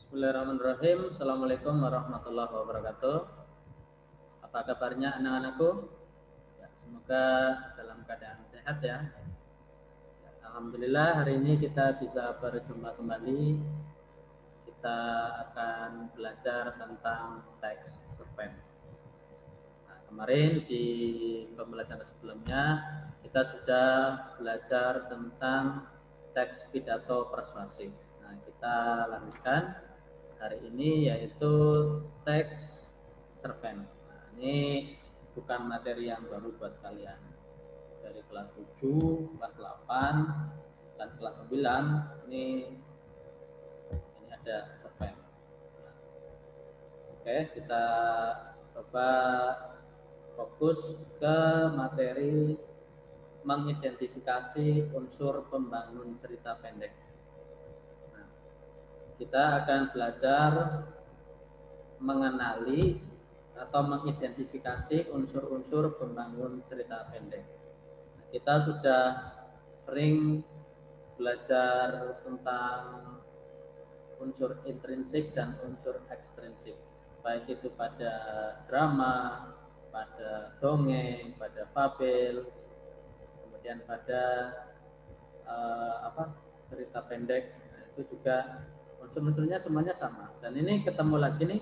Bismillahirrahmanirrahim. Assalamualaikum warahmatullahi wabarakatuh. Apa kabarnya anak-anakku? Ya, semoga dalam keadaan sehat ya. Alhamdulillah hari ini kita bisa berjumpa kembali. Kita akan belajar tentang teks cerpen. Nah, kemarin di pembelajaran sebelumnya kita sudah belajar tentang teks pidato persuasif. Nah, kita lanjutkan hari ini yaitu teks cerpen. Nah, ini bukan materi yang baru buat kalian. Dari kelas 7, kelas 8, dan kelas 9 ini ada cerpen. Nah, oke, kita coba fokus ke materi mengidentifikasi unsur pembangun cerita pendek. Nah, kita akan belajar mengenali atau mengidentifikasi unsur-unsur pembangun cerita pendek. Nah, kita sudah sering belajar tentang unsur intrinsik dan unsur ekstrinsik, baik itu pada drama, pada dongeng, pada fabel, kemudian pada cerita pendek. Nah, itu juga unsur-unsurnya semuanya sama. Dan ini ketemu lagi nih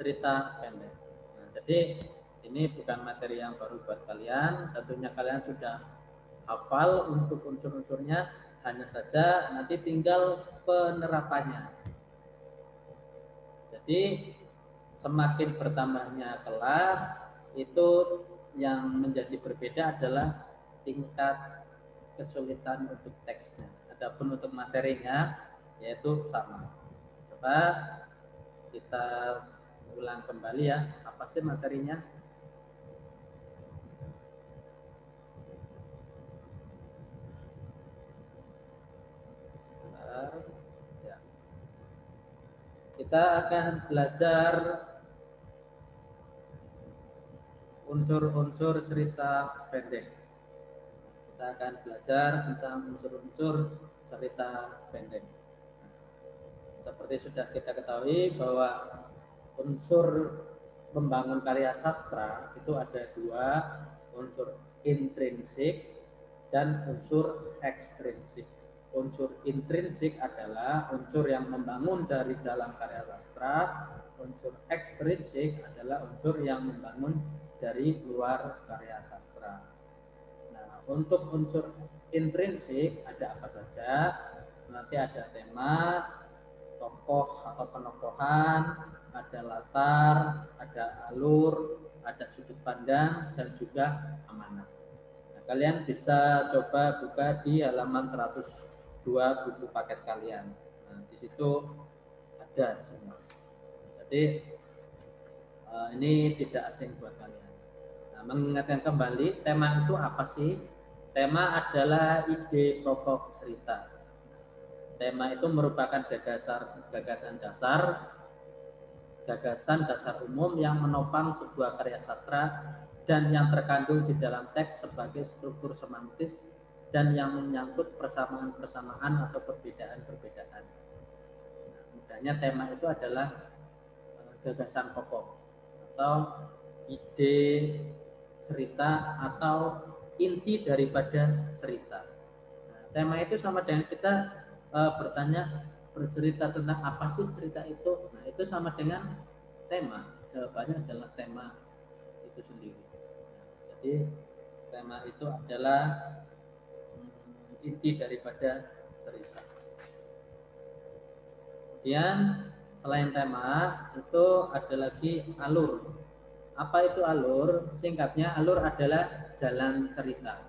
cerita pendek. Nah, jadi ini bukan materi yang baru buat kalian. Tentunya kalian sudah hafal untuk unsur-unsurnya. Hanya saja nanti tinggal penerapannya. Jadi semakin bertambahnya kelas, itu yang menjadi berbeda adalah tingkat kesulitan untuk teksnya. Adapun untuk materinya yaitu sama. Coba kita ulang kembali ya, apa sih materinya? Ya. Kita akan belajar unsur-unsur cerita pendek. Kita akan belajar tentang unsur-unsur cerita pendek. Seperti sudah kita ketahui bahwa unsur membangun karya sastra itu ada dua, unsur intrinsik dan unsur ekstrinsik. Unsur intrinsik adalah unsur yang membangun dari dalam karya sastra, unsur ekstrinsik adalah unsur yang membangun dari luar karya sastra. Nah, untuk unsur intrinsik ada apa saja? Nanti ada tema, tokoh atau penokohan, ada latar, ada alur, ada sudut pandang, dan juga amanah. Nah, kalian bisa coba buka di halaman 102 buku paket kalian. Nah, di situ ada semua. Jadi ini tidak asing buat kalian. Nah, mengingatkan kembali, tema itu apa sih? Tema adalah ide pokok cerita. Tema itu merupakan gagasan dasar umum yang menopang sebuah karya sastra dan yang terkandung di dalam teks sebagai struktur semantis dan yang menyangkut persamaan-persamaan atau perbedaan-perbedaan. Nah, mudahnya tema itu adalah gagasan pokok atau ide cerita atau inti daripada cerita. Nah, tema itu sama dengan kita bertanya, bercerita tentang apa sih cerita itu. Nah, itu sama dengan tema. Jawabannya adalah tema itu sendiri. Nah, jadi tema itu adalah inti daripada cerita. Kemudian selain tema itu ada lagi alur. Apa itu alur? Singkatnya, alur adalah jalan cerita.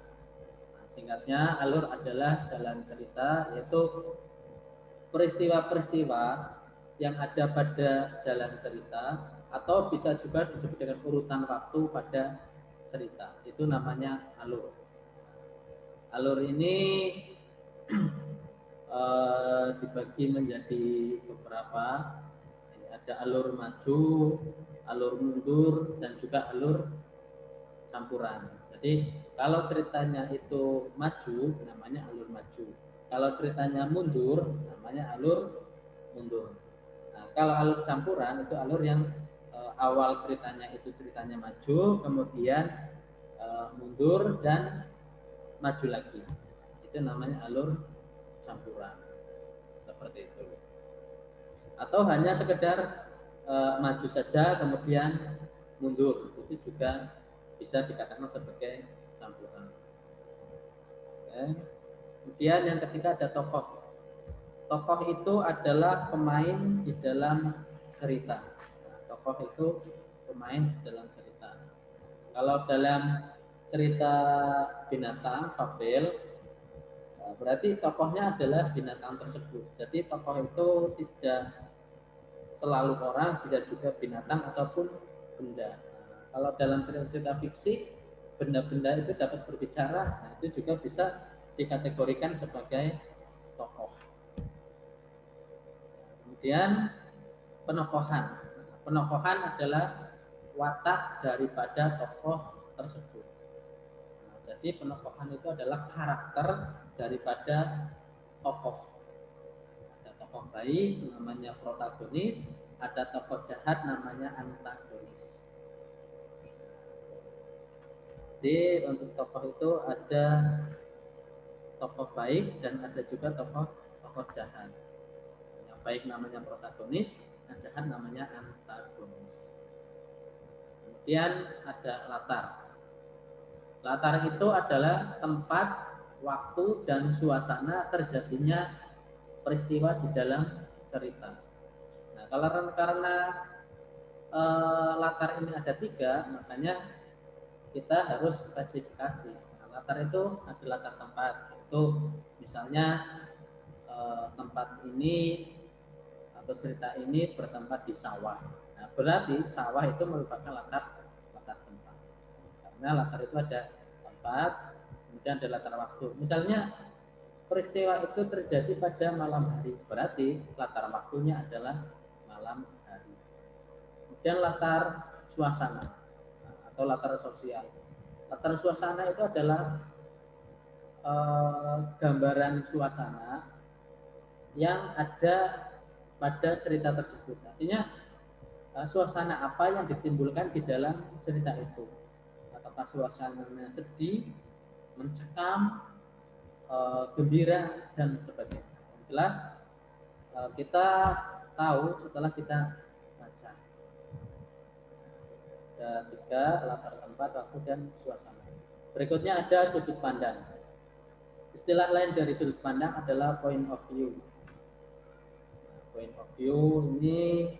Singkatnya, alur adalah jalan cerita, yaitu peristiwa-peristiwa yang ada pada jalan cerita, atau bisa juga disebut dengan urutan waktu pada cerita. Itu namanya alur. Alur ini dibagi menjadi beberapa. Ada alur maju, alur mundur, dan juga alur campuran. Jadi kalau ceritanya itu maju, namanya alur maju. Kalau ceritanya mundur, namanya alur mundur. Nah, kalau alur campuran itu alur yang awal ceritanya itu ceritanya maju, kemudian mundur dan maju lagi. Itu namanya alur campuran. Seperti itu. Atau hanya sekedar maju saja kemudian mundur, itu juga bisa dikatakan sebagai campuran. Oke. Kemudian yang ketiga ada tokoh. Tokoh itu adalah pemain di dalam cerita. Nah, tokoh itu pemain di dalam cerita. Kalau dalam cerita binatang, fabel, berarti tokohnya adalah binatang tersebut. Jadi tokoh itu tidak selalu orang, bisa juga binatang ataupun benda. Nah, kalau dalam cerita-cerita fiksi, benda-benda itu dapat berbicara, nah itu juga bisa dikategorikan sebagai tokoh. Kemudian penokohan. Penokohan adalah watak daripada tokoh tersebut. Nah, jadi penokohan itu adalah karakter daripada tokoh. Ada tokoh baik namanya protagonis, ada tokoh jahat namanya antagonis. Jadi untuk tokoh itu ada tokoh baik dan ada juga tokoh jahat. Yang baik namanya protagonis, yang jahat namanya antagonis. Kemudian ada latar. Latar itu adalah tempat, waktu, dan suasana terjadinya peristiwa di dalam cerita. Nah, karena latar ini ada 3, makanya kita harus spesifikasi. Nah, latar itu ada latar tempat. Itu misalnya tempat ini atau cerita ini bertempat di sawah. Nah, berarti sawah itu merupakan latar tempat. Karena latar itu ada tempat, kemudian ada latar waktu. Misalnya peristiwa itu terjadi pada malam hari, berarti latar waktunya adalah malam hari. Kemudian latar suasana atau latar sosial. Latar suasana itu adalah gambaran suasana yang ada pada cerita tersebut. Artinya suasana apa yang ditimbulkan di dalam cerita itu. Apakah suasananya sedih, mencekam, gembira, dan sebagainya. Yang jelas kita tahu setelah kita baca. Ada 3, latar tempat, waktu, dan suasana. Berikutnya ada sudut pandang. Istilah lain dari sudut pandang adalah point of view. Point of view ini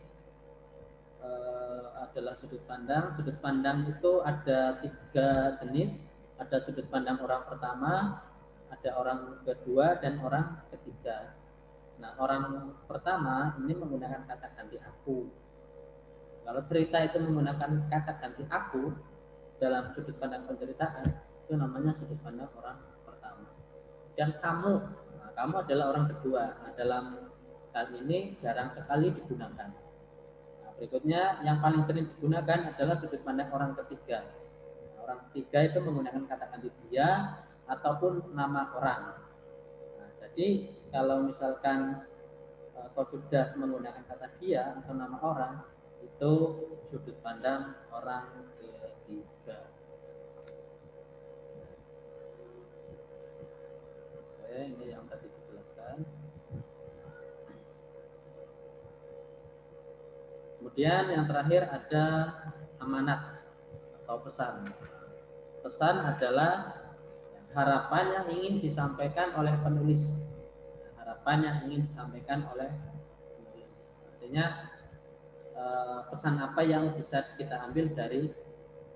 adalah sudut pandang. Sudut pandang itu ada 3 jenis. Ada sudut pandang orang pertama, ada orang kedua, dan orang ketiga. Nah, orang pertama ini menggunakan kata ganti aku. Kalau cerita itu menggunakan kata ganti aku dalam sudut pandang penceritaan, itu namanya sudut pandang orang pertama. Dan kamu, nah, kamu adalah orang kedua. Nah, dalam hal ini jarang sekali digunakan. Nah, berikutnya yang paling sering digunakan adalah sudut pandang orang ketiga. Nah, orang ketiga itu menggunakan kata ganti dia ataupun nama orang. Nah, jadi kalau misalkan kau sudah menggunakan kata dia atau nama orang, itu sudut pandang orang ketiga. Oke, ini yang tadi dijelaskan. Kemudian yang terakhir ada amanat atau pesan. Pesan adalah harapan yang ingin disampaikan oleh penulis. Harapan yang ingin disampaikan oleh penulis. Artinya pesan apa yang bisa kita ambil dari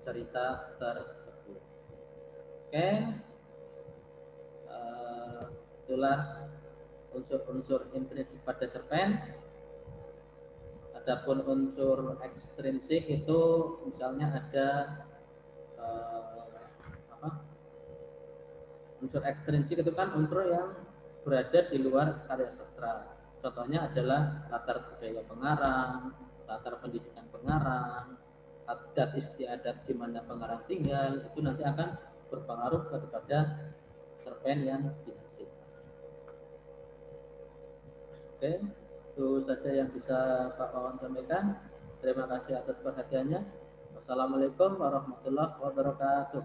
cerita tersebut. Oke, itulah unsur-unsur intrinsik pada cerpen. Adapun unsur ekstrinsik itu misalnya ada unsur ekstrinsik itu kan unsur yang berada di luar karya sastra. Contohnya adalah latar budaya pengarang, latar pendidikan pengarang, adat istiadat di mana pengarang tinggal, itu nanti akan berpengaruh kepada cerpen yang dihasilkan. Oke. Itu saja yang bisa Pak Wawan sampaikan. Terima kasih atas perhatiannya. Wassalamualaikum warahmatullahi wabarakatuh.